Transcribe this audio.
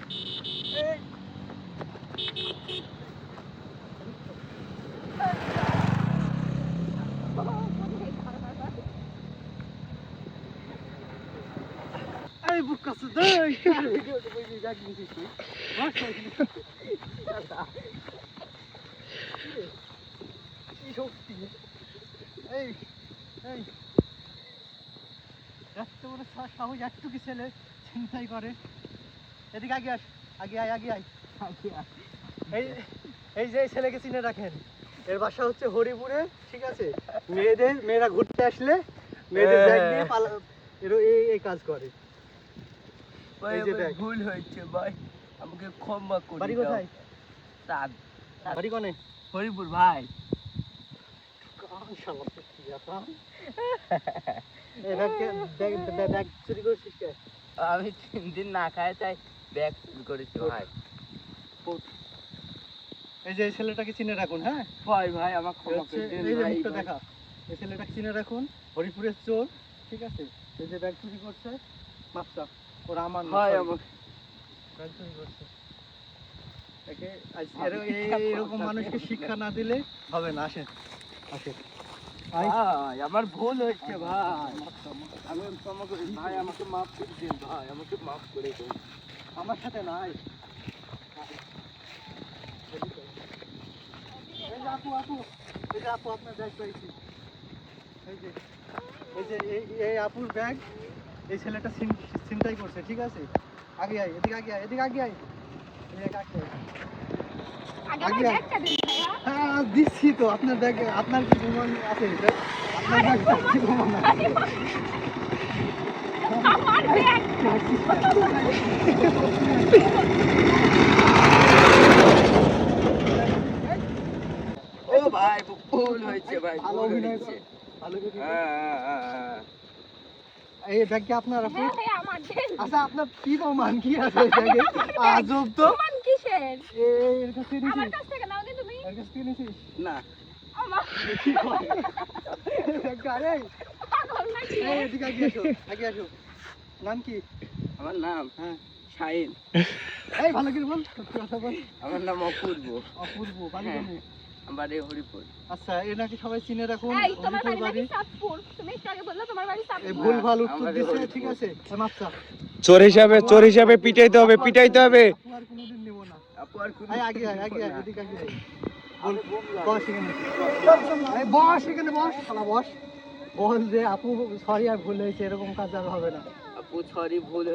এই বুক কাছে দেই ভিডিওটা বই যাক নিছিস তুই কি শক্তি এই এই এত বড় সাহস একটু কি ছেলে চিন্তাই করে এদিকে আগে আস আগে আয় আগে আয় এই এই যে ছেলেকে চিনে রাখেন এর বাসা হচ্ছে হরিপুরে ঠিক আছে মেয়েরা ঘুরতে আসলে মেয়েদের ব্যাগ দিয়ে এই কাজ করে ভুল হয়েছে ভাই আমাকে ক্ষমা করে বাড়ি কোথায় বাড়ি কোনে হরিপুর ভাই ব্যাগ চুরি করছিস কে আমি 3 দিন না খাই তাই ব্যাগ চুরি করেছি ভাই এই যে ছেলেটাকে চিনে রাখুন হ্যাঁ ভাই ভাই আমার ক্ষমা করে দিন এই যে ভাই মুখটা দেখা এই ছেলেটাকে চিনে রাখুন হরিপুরের চোর ঠিক আছে এই যে ব্যাগ চুরি করছে মাপটা ওরা আমার ভাই আমার ব্যাগ চুরি করছে এরকম মানুষকে শিক্ষা না দিলে হবে না আসেন আসেন ভাই আমার ভুল হচ্ছে ভাই আমি ক্ষমা করে ভাই আমাকে মাফ করে দিন ভাই আমাকে মাফ করে দিন আমার সাথে নাই এই যে আপু আপনার ব্যাগ পাইছি এই আপুর ব্যাগ এই ছেলেটা ছিনতাই করছে ঠিক আছে আগে আয় এদিকে আগে আয় এদিকে আগে আয় হ্যাঁ দিচ্ছি তো আপনার ব্যাগে আপনার কি প্রমাণ আছে আপনার ব্যাগটা কি প্রমাণ আছে ও ভাই ভুল হয়েছে ভাই ভালো ভুল অভিনয় হয়েছে ভালো হ্যাঁ এই ব্যাগ কি আপনার আপু আচ্ছা আপনার কি প্রমাণ কি আছে ব্যাগে আজব তো প্রমাণ কিসের এর কাছে নিছিস আমার কাছ থেকে নাও নি তুমি এর কাছে কি নিছিস না আমার কি করে আরে পাগল নাকি এই এদিকে আগে আসো নাম কি আমার নাম হ্যাঁ শাহিন এই ভালো করে বল সত্যি কথা বল আমার নাম অপূর্ব অপূর্ব বাড়ি কোনে আমার বাড়ি হরিপুর আচ্ছা এ নাকি সবাই চিনে রাখুন এই তোমার হরিপুর বাড়ি নাকি সাতপুর তুমি একটু আগে বললে তোমার বাড়ি এই সাতপুর ভুল ভাল উত্তর আমাদের দিছে হরিপুর। ঠিক আছে আচ্ছা চোর হিসাবে পিটাইতে হবে আপু আর কোনোদিন নেব না আপু আর কোনো এই আগে আয় এদিকে আগে আয় বল বস এখানে এই বস এখানে বস শালা বস বল যে আপু সরি আর ভুল হয়েছে এরকম কাজ আর হবে না আপু সরি ভুল